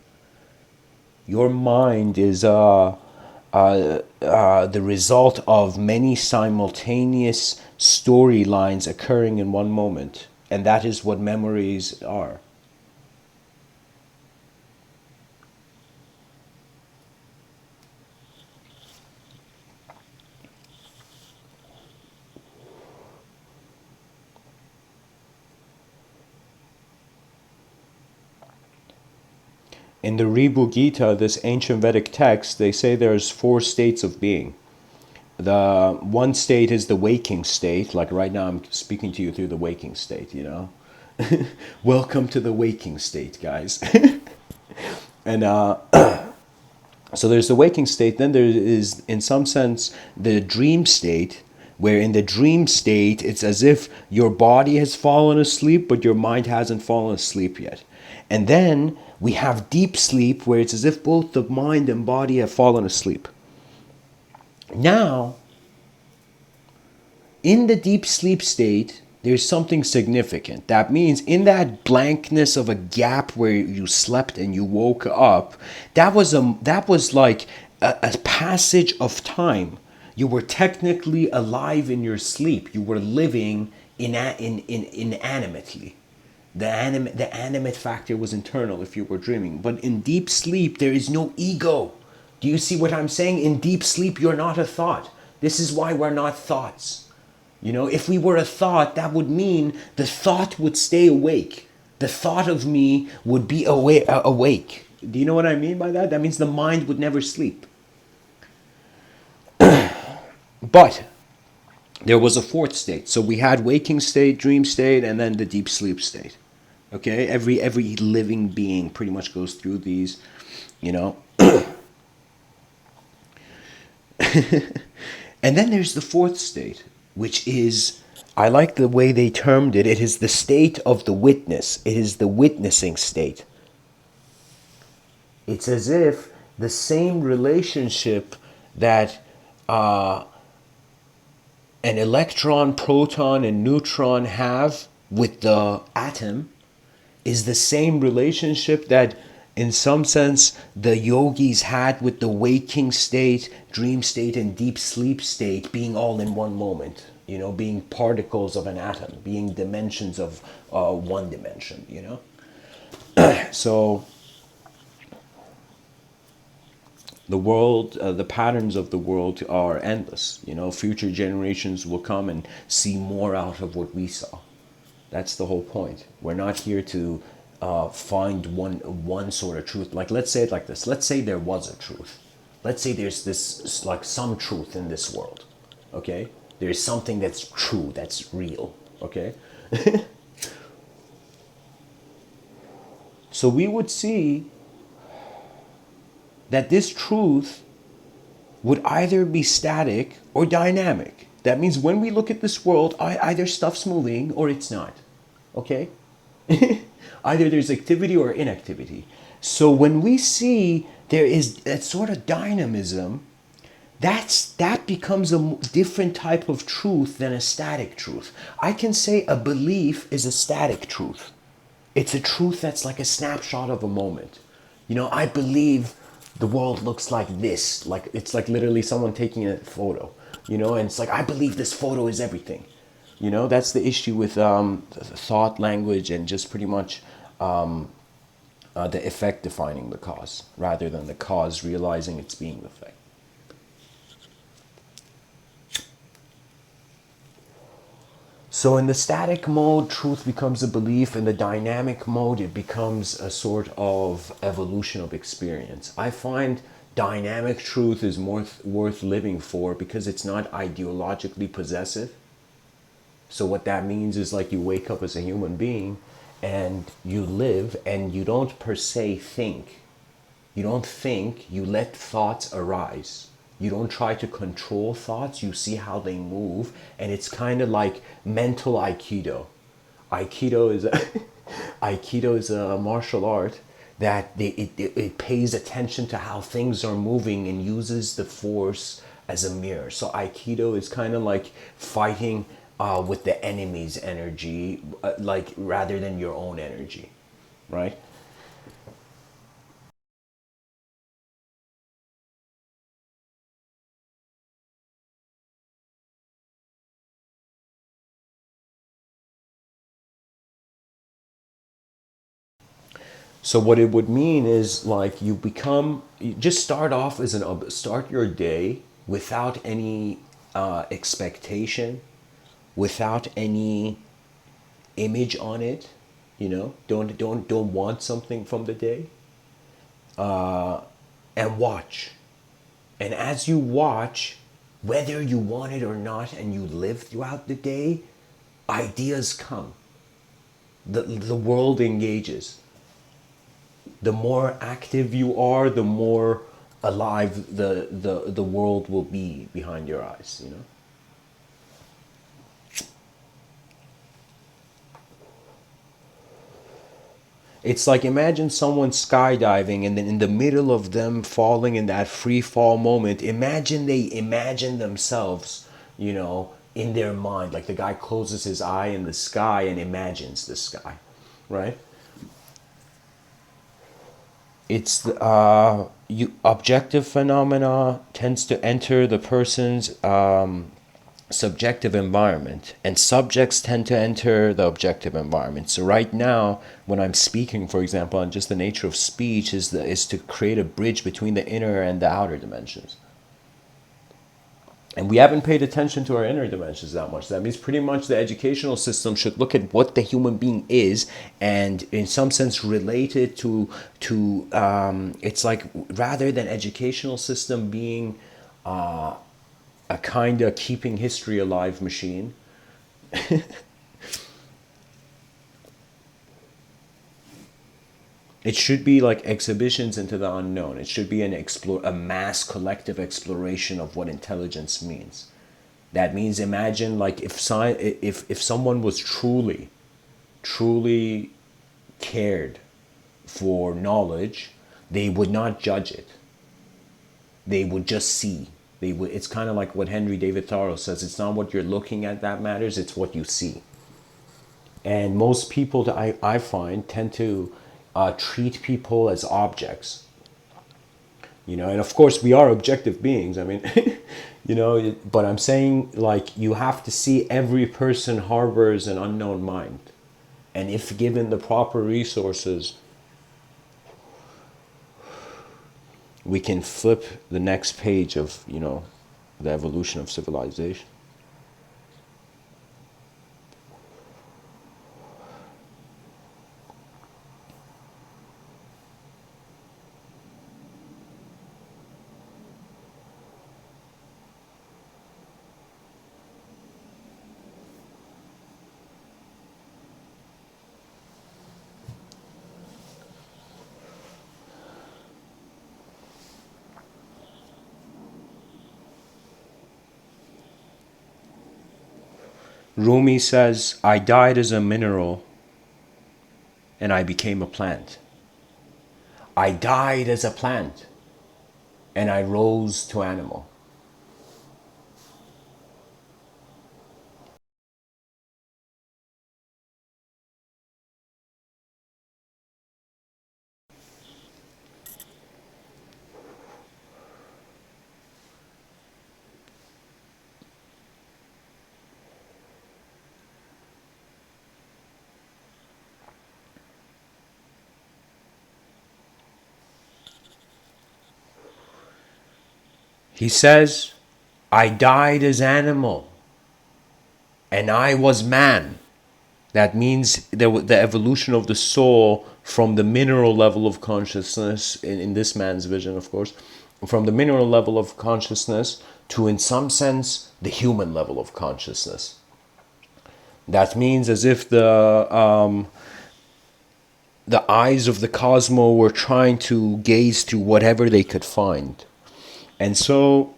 Your mind is the result of many simultaneous storylines occurring in one moment. And that is what memories are. In the Ribu Gita, this ancient Vedic text, they say there's 4 states of being. The one state is the waking state. Like right now I'm speaking to you through the waking state, you know. Welcome to the waking state, guys. And so there's the waking state. Then there is, in some sense, the dream state, where in the dream state, it's as if your body has fallen asleep, but your mind hasn't fallen asleep yet. And then we have deep sleep, where it's as if both the mind and body have fallen asleep. Now, in the deep sleep state, there's something significant. That means in that blankness of a gap where you slept and you woke up, that was like a passage of time. You were technically alive in your sleep. You were living inanimately. The animate factor was internal if you were dreaming. But in deep sleep, there is no ego. Do you see what I'm saying? In deep sleep, you're not a thought. This is why we're not thoughts. You know, if we were a thought, that would mean the thought would stay awake. The thought of me would be awake. Do you know what I mean by that? That means the mind would never sleep. But there was a fourth state. So we had waking state, dream state, and then the deep sleep state. Okay, every living being pretty much goes through these, you know. And then there's the fourth state, which is, I like the way they termed it. It is the state of the witness. It is the witnessing state. It's as if the same relationship that an electron, proton, and neutron have with the atom is the same relationship that, in some sense, the yogis had with the waking state, dream state, and deep sleep state being all in one moment. You know, being particles of an atom, being dimensions of one dimension, you know? So the world, the patterns of the world are endless. You know, future generations will come and see more out of what we saw. That's the whole point. We're not here to find one sort of truth. Like, let's say it like this. Let's say there was a truth. Let's say there's this, like, some truth in this world. Okay? There's something that's true, that's real. Okay? So we would see that this truth would either be static or dynamic. That means when we look at this world, either stuff's moving or it's not. Okay? Either there's activity or inactivity. So when we see there is that sort of dynamism, that becomes a different type of truth than a static truth. I can say a belief is a static truth. It's a truth that's like a snapshot of a moment. You know, I believe the world looks like this. Like, it's like literally someone taking a photo. You know, and it's like, I believe this photo is everything. You know, that's the issue with thought, language, and just pretty much the effect defining the cause, rather than the cause realizing it's being the effect. So in the static mode, truth becomes a belief. In the dynamic mode, it becomes a sort of evolution of experience. I find dynamic truth is more worth living for because it's not ideologically possessive. So what that means is, like, you wake up as a human being and you live, and you don't per se think. You don't think, you let thoughts arise. You don't try to control thoughts, you see how they move, and it's kind of like mental Aikido. Aikido is a Aikido is a martial art that it pays attention to how things are moving and uses the force as a mirror. So Aikido is kind of like fighting with the enemy's energy, like, rather than your own energy, right? So what it would mean is, like, you just start off as start your day without any expectation, without any image on it. You know, don't want something from the day, and watch. And as you watch, whether you want it or not, and you live throughout the day, ideas come. The world engages. The more active you are, the more alive the world will be behind your eyes, you know? It's like, imagine someone skydiving, and then in the middle of them falling in that free fall moment, imagine they imagine themselves, you know, in their mind. Like, the guy closes his eye in the sky and imagines the sky, right? It's the objective phenomena tends to enter the person's subjective environment, and subjects tend to enter the objective environment. So right now, when I'm speaking, for example, and just the nature of speech is to create a bridge between the inner and the outer dimensions. And we haven't paid attention to our inner dimensions that much. That means pretty much the educational system should look at what the human being is, and in some sense relate it to it's like, rather than educational system being a kind of keeping history alive machine. It should be like exhibitions into the unknown. It should be a mass collective exploration of what intelligence means. That means, imagine like if someone was truly cared for knowledge, they would not judge it. They would just see. It's kind of like what Henry David Thoreau says. It's not what you're looking at that matters. It's what you see. And most people that I find tend to treat people as objects. And of course we are objective beings. I mean, but I'm saying, like, you have to see every person harbors an unknown mind. And if given the proper resources, we can flip the next page of, the evolution of civilization. Rumi says, I died as a mineral and I became a plant. I died as a plant and I rose to animal. He says, I died as animal and I was man. That means the evolution of the soul from the mineral level of consciousness, in this man's vision, of course, from the mineral level of consciousness to, in some sense, the human level of consciousness. That means as if the eyes of the cosmos were trying to gaze to whatever they could find. And so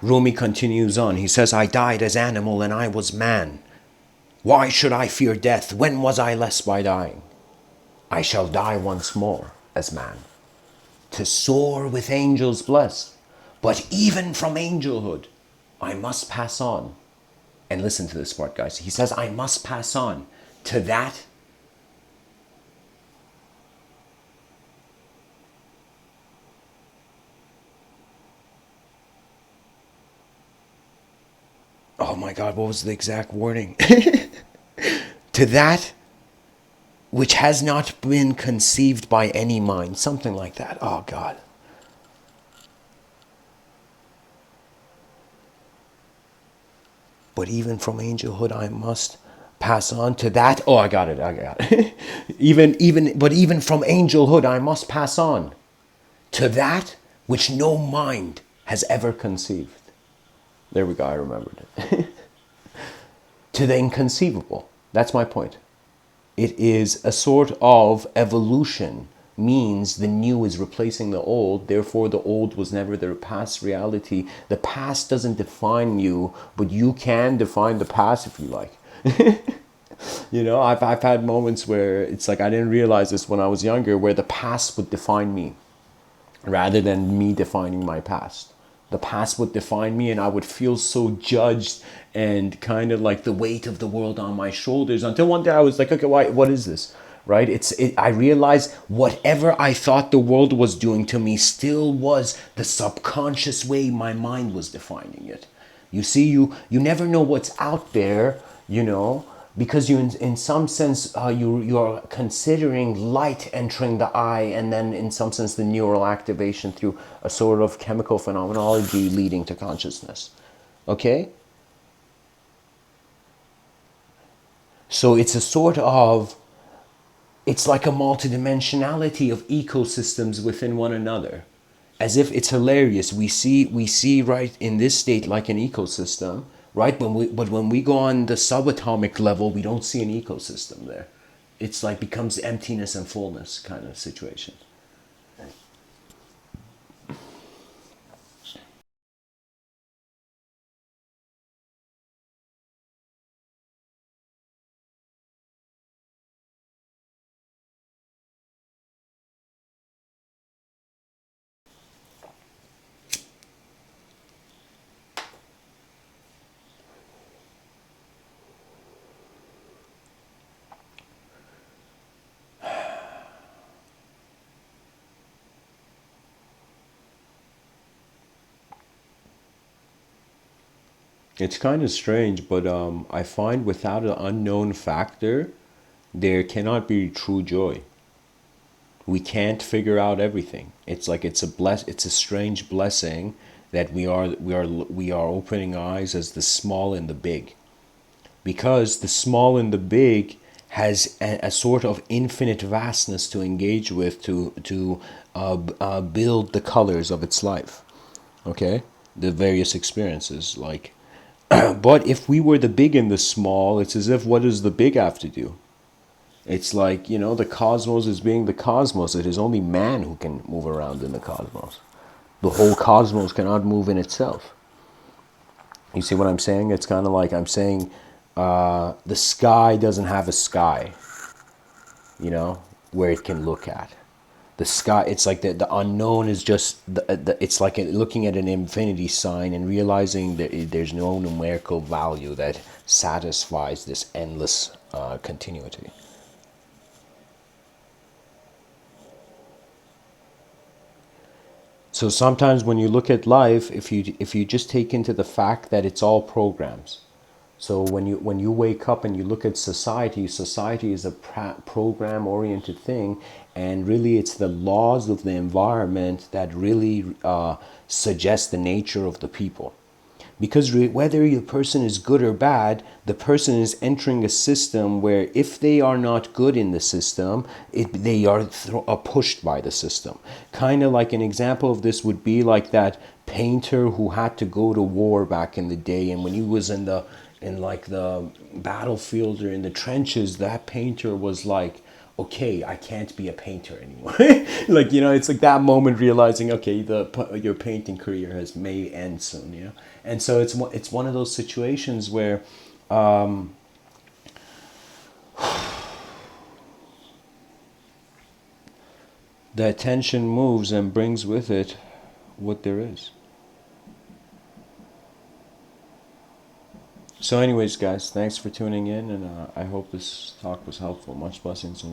Rumi continues on. He says, I died as animal and I was man. Why should I fear death? When was I less by dying? I shall die once more as man, to soar with angels blessed. But even from angelhood, I must pass on. And listen to this part, guys. He says, I must pass on to that oh my God, what was the exact wording? To that which has not been conceived by any mind. Something like that. Oh God. But even from angelhood I must pass on to that. Oh, I got it. even from angelhood I must pass on to that which no mind has ever conceived. There we go, I remembered it. To the inconceivable. That's my point. It is a sort of evolution, means the new is replacing the old, therefore the old was never the past reality. The past doesn't define you, but you can define the past if you like. I've had moments where it's like I didn't realize this when I was younger, where the past would define me rather than me defining my past. The past would define me and I would feel so judged and kind of like the weight of the world on my shoulders, until one day I was like, okay, what is this? Right? I realized whatever I thought the world was doing to me still was the subconscious way my mind was defining it. You see, you never know what's out there, because you in some sense you are considering light entering the eye, and then in some sense the neural activation through a sort of chemical phenomenology leading to consciousness. Okay, so it's a sort of, it's like a multidimensionality of ecosystems within one another, as if it's hilarious. We see right in this state like an ecosystem, right? But when we go on the subatomic level, we don't see an ecosystem there. It's like becomes emptiness and fullness kind of situation. It's kind of strange, but I find without an unknown factor, there cannot be true joy. We can't figure out everything. It's like it's a strange blessing that we are opening eyes as the small and the big, because the small and the big has a sort of infinite vastness to engage with, to build the colors of its life. Okay, the various experiences, like but if we were the big and the small, it's as if, what does the big have to do? It's like, the cosmos is being the cosmos. It is only man who can move around in the cosmos. The whole cosmos cannot move in itself. You see what I'm saying? It's kind of like I'm saying the sky doesn't have a sky, where it can look at. The sky, it's like the unknown is just, it's like looking at an infinity sign and realizing that there's no numerical value that satisfies this endless continuity. So sometimes when you look at life, if you just take into the fact that it's all programs. So when you wake up and you look at society, society is a program oriented thing, and really it's the laws of the environment that really suggest the nature of the people. Because whether the person is good or bad, the person is entering a system where if they are not good in the system, they are pushed by the system. Kind of like an example of this would be like that painter who had to go to war back in the day, and when he was in like the battlefield or in the trenches, that painter was like, okay, I can't be a painter anymore. Like, it's like that moment realizing, okay, your painting career may end soon, And so it's one of those situations where the attention moves and brings with it what there is. So anyways, guys, thanks for tuning in, and I hope this talk was helpful. Much blessings.